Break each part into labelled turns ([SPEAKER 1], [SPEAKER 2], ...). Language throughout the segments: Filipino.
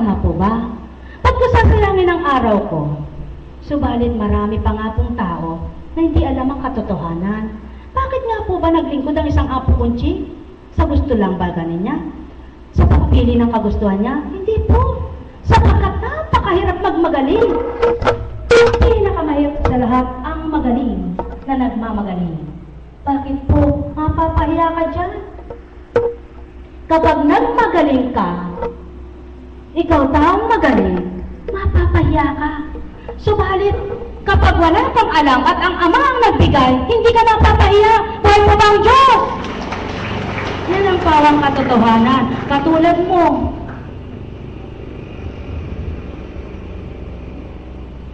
[SPEAKER 1] Tama po ba? Ba't ko sasayangin ang araw ko? Subalit marami pa nga pong tao na hindi alam ang katotohanan. Bakit nga po ba naglingkod ang isang Apo Kunching? Sa gusto lang ba ganin niya? Sa pagpili ng kagustuhan niya? Hindi po. Sapagkat napakahirap magmagaling. Pinakamahirap sa lahat ang magaling na nagmamagaling. Bakit po mapapahiya ka dyan? Kapag nagmagaling ka, ikaw taong magaling, mapapahiya ka. Subalit, kapag wala kang alam at ang Ama ang nagbigay, hindi ka napapahiya. Buhay po ba ang Diyos? Yan ang pawang katotohanan. Katulad mo.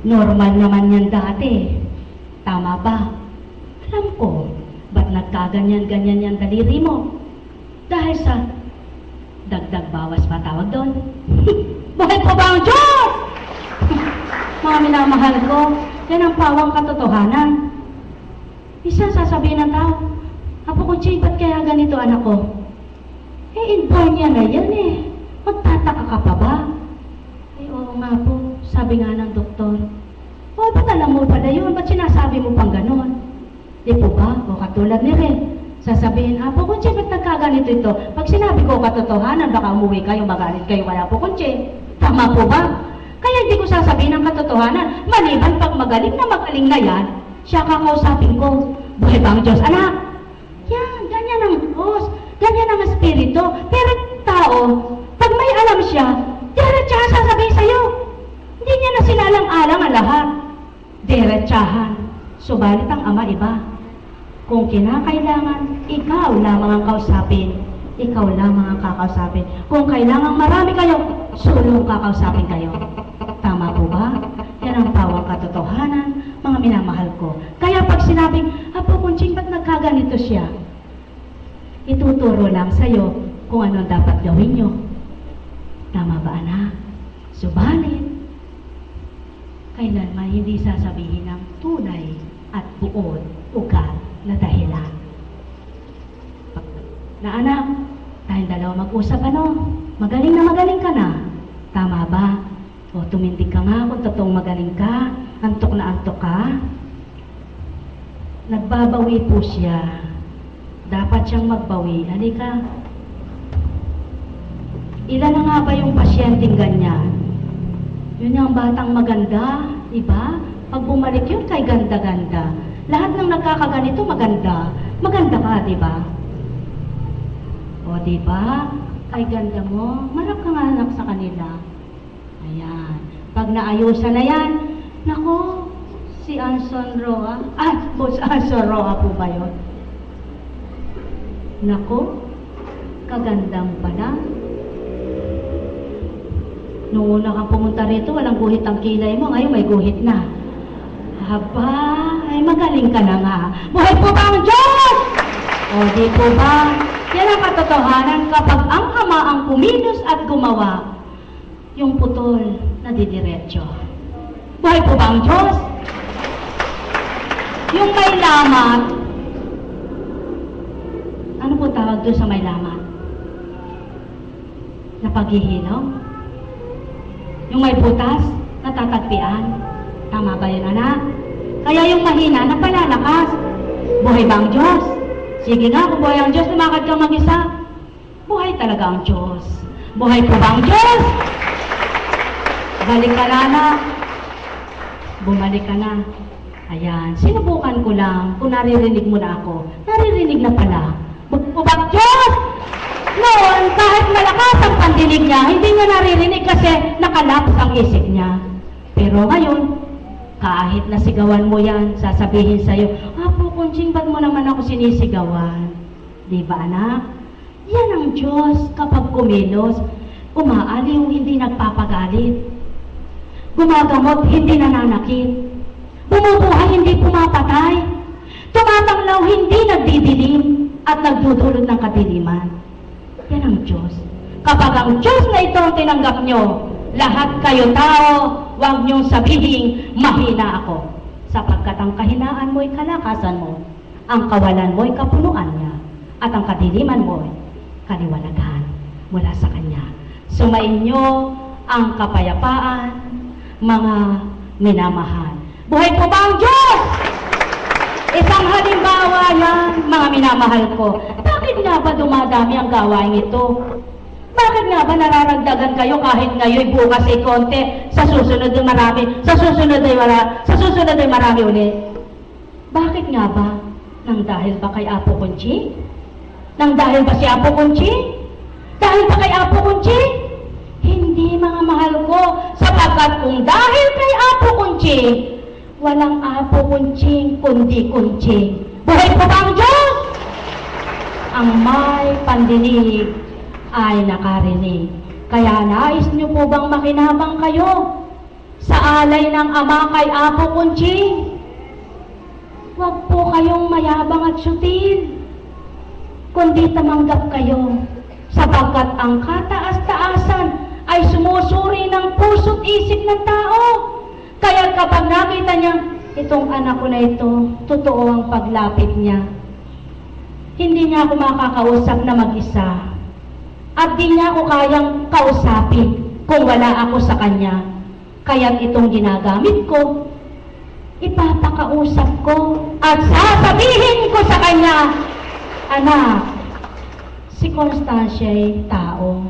[SPEAKER 1] Normal naman yan dati. Tama ba? Alam ko, ba't nagkaganyan-ganyan yan daliri mo? Dahil sa dagdag bawas pa tawag doon. Buhay po ba ang Diyos? Mga minamahal ko, yan ang pawang katotohanan. Isa sasabihin ng tao, Apo Kunching, ba't kaya ganito anak ko? Inborn niya na yan Magtataka ka pa ba? Oo nga po, sabi nga ng doktor. Ba't alam mo pala yun? Ba't sinasabi mo pang ganon? Di po ba? O katulad ni Ren. Sasabihin, Apo Kunching, ba't nagkaganito ito? Pag sinabi ko katotohanan, baka umuwi kayo, magalit kayo kay Apo Kunching. Tama po ba? Kaya hindi ko sasabihin ang katotohanan. Maliban pag magaling na yan, siya kakausapin ko. Buhay ba ang Diyos? Anak! Yan, ganyan ang Diyos. Ganyan ang Espiritu. Pero tao, pag may alam siya, diretsahan sasabihin sa'yo. Hindi niya na sinalang-alang ang lahat. Diretsahan. Subalit ang Ama iba. Kung kinakailangan, ikaw lamang ang kausapin. Ikaw lamang ang kakausapin. Kung kailangan marami kayo, sulong kakausapin kayo. Tama po ba? Yan ang pawang katotohanan, mga minamahal ko. Kaya pag sinabing, Apo Kunching, ba't nagkaganito siya? Ituturo lang sa'yo kung ano dapat gawin nyo. Tama ba, anak? Subalit, kailanman hindi sasabihin ng tunay at buod, ugat na dahilan. Na anak, tayong dalawa mag-usap magaling ka na. Tama ba? O tumindig ka nga kung totoong magaling ka, antok na antok ka. Nagbabawi po siya. Dapat siyang magbawi. Halika. Ilan na nga ba yung pasyenteng ganyan? Yun yung batang maganda, diba? Pag bumalik yun kay ganda-ganda. Lahat ng nagkakaganito maganda. Maganda ka, diba? O diba? Kay ganda mo, marap ka nga anak sa kanila. Ayan. Pag naayusan na yan, nako, si Anson Roa. Boss Anson Roa po ba yun? Nako, kagandang pala. Noong una kang pumunta rito, walang guhit ang kilay mo. Ngayon may guhit na. Haba, ay magaling ka na nga. Buhay po ba ang Diyos? O di po ba? Yan ang katotohanan kapag ang Ama ang kumilos at gumawa, yung putol na didiretso. Buhay po ba ang Diyos? Yung may lamat, ano po tawag doon sa may lamat? Na paghihilaw? Yung may butas, natatagpian. Tama ba yun, anak? Kaya yung mahina, napalalakas. Buhay ba ang Diyos? Sige nga, kung buhay ang Diyos, lumakad kang mag-isa. Buhay talaga ang Diyos. Buhay po ba ang Diyos? Balik ka na, anak. Bumalik ka na. Ayan, sinubukan ko lang kung naririnig mo na ako. Naririnig na pala. Bubag Diyos! Noon, kahit malakas ang pandinig niya, hindi niya naririnig kasi nakalaps ang isip niya. Pero ngayon, kahit nasigawan mo yan, sasabihin sa'yo, Apo Kunching, ba't mo naman ako sinisigawan? Di ba, anak? Yan ang Diyos kapag kumilos, umaaliw, hindi nagpapagalit. Gumagamot, hindi nananakit. Bumubuhay, hindi pumapatay. Tumatanglaw, hindi nagdidilim at nagdudulot ng kadiliman. Yan ang Diyos. Kapag ang Diyos na ito ang tinanggap nyo, lahat kayo tao, huwag niyong sabihin, mahina ako. Sapagkat ang kahinaan mo'y kalakasan mo, ang kawalan mo'y kapunuan niya, at ang kadiliman mo'y kaliwanagan mula sa Kanya. Sumainyo ang kapayapaan, mga minamahal. Buhay po ba ang Diyos? Isang halimbawa yan, mga minamahal ko. Bakit nga ba dumadami ang gawain ito? Bakit nga ba nararagdagan kayo kahit ngayon bukas ay konti, sa susunod ay marami, sa susunod ay marami ulit? Bakit nga ba? Nang dahil ba kay Apo Kunchi? Nang dahil ba si Apo Kunchi? Dahil ba kay Apo Kunchi? Hindi, mga mahal ko, sapagkat kung dahil kay Apo Kunchi, walang Apo Kunching kundi Kunching. Buhay po ba ang Diyos? Ang may pandinig ay nakarinig. Kaya nais niyo po bang makinabang kayo sa alay ng Ama kay Apo Kunching? Huwag po kayong mayabang at sutil, kundi tamanggap kayo, sapagkat ang kataas-taasan ay sumusuri ng puso't isip ng tao. Kaya kapag nakita niya, itong anak ko na ito, totoo ang paglapit niya. Hindi niya ako makakausap na mag-isa. At di niya ako kayang kausapin kung wala ako sa kanya. Kaya itong ginagamit ko, ipapakausap ko at sasabihin ko sa kanya, anak, si Constancia ay tao.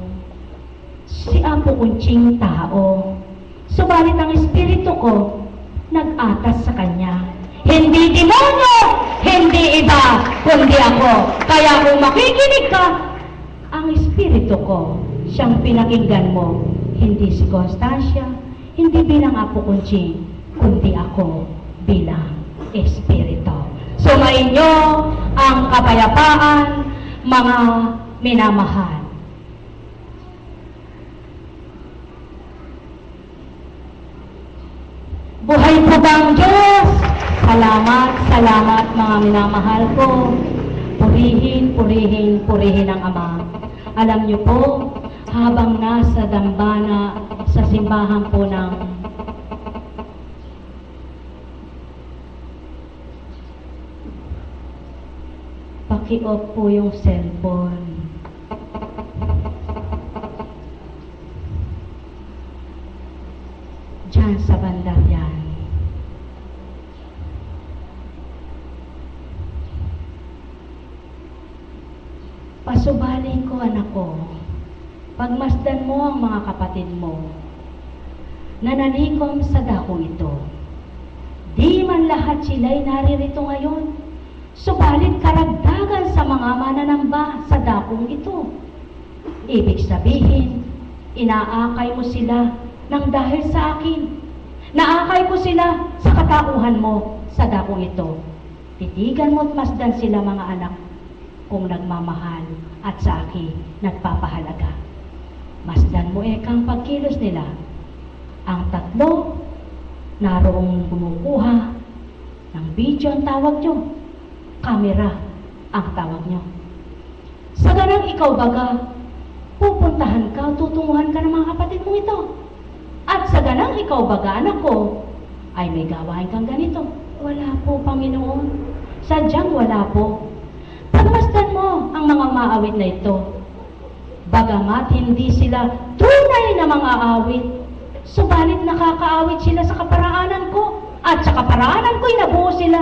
[SPEAKER 1] Si Apo Kunching tao. Subalit ang espiritu ko, nag-atas sa kanya. Hindi demonyo, hindi iba, kundi ako. Kaya kung makikinig ka, ang espiritu ko, siyang pinakinggan mo. Hindi si Constancia, hindi bilang Apo Kunching, kundi ako bilang espiritu. Sumain niyo ang kapayapaan, mga minamahal. Buhay po ba ang Diyos? Salamat, salamat mga minamahal ko. Purihin, purihin, purihin ang Ama. Alam niyo po, habang nasa dambana sa simbahan po ng paki-off po yung cellphone. Diyan sa bandar yan. Pasubalin ko, anak ko, pagmasdan mo ang mga kapatid mo na nalikom sa dakong ito. Di man lahat sila'y naririto ngayon, subalit karagdagan sa mga mananamba sa dakong ito. Ibig sabihin, inaakay mo sila ng dahil sa akin. Naakay ko sila sa katauhan mo sa dakong ito. Titigan mo at masdan sila, mga anak, kung nagmamahal at sa akin nagpapahalaga. Masdan mo kang pagkilos nila. Ang tatlo, naroong bumukuha ng video ang tawag nyo. Kamera ang tawag nyo. Sa ganang ikaw baga, pupuntahan ka, tutunguhan ka ng mga kapatid mong ito. At sa ganang ikaw baga, anak ko, ay may gawain kang ganito. Wala po, Panginoon. Sadyang wala po. Pagmasdan mo ang mga maawit na ito. Bagamat hindi sila tunay na mga awit, subalit nakakaawit sila sa kaparaanan ko. At sa kaparaanan ko'y nabuo sila.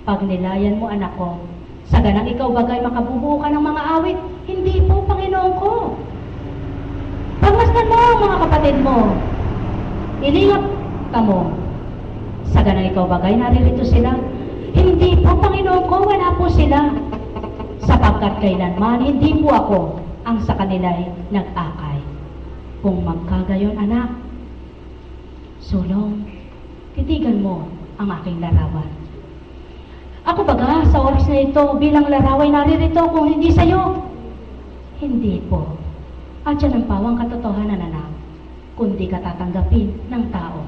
[SPEAKER 1] Pagnilayan mo, anak ko, sa ganang ikaw bagay makabubuo ka ng mga awit, hindi po, Panginoon ko. Pagmasdan mo ang mga kapatid mo. Ilingap ka mo. Sa ganang ikaw bagay, naririto sila. Hindi po, Panginoon ko, wala po sila. Sapagkat kailanman, hindi po ako ang sa kanila'y nag-akay. Kung magkagayon, anak, sulong, titigan mo ang aking larawan. Ako baga, sa oras na ito, bilang laraway naririto kung hindi sa'yo. Hindi po. At yan ang pawang katotohanan, anak, kundi ka tatanggapin ng tao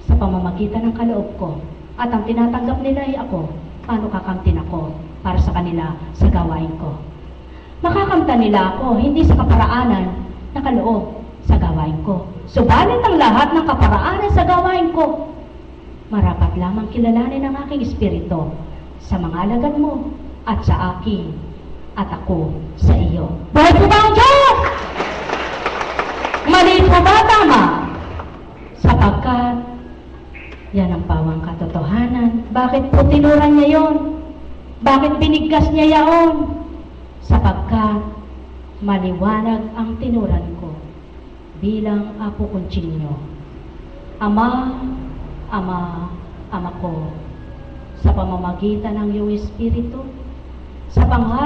[SPEAKER 1] sa pamamagitan ng kaloob ko. At ang tinatanggap nila ay ako, paano kakamtin ako para sa kanila sa gawain ko. Makakamtan nila ako, hindi sa kaparaanan na kaloob sa gawain ko. Subalit ang lahat ng kaparaanan sa gawain ko, marapat lamang kilalanin ang aking espiritu sa mga alagad mo at sa akin at ako sa iyo. Buhay po ba ang Diyos? Mali po ba tama? Sapagkat yan ang pawang katotohanan. Bakit po tinuran niya yon? Bakit binigkas niya yaon? Sapagkat maliwanag ang tinuran ko bilang apo kunchinyo. Ama, Ama ko, sa pamamagitan ng iyong Espiritu, sa panghal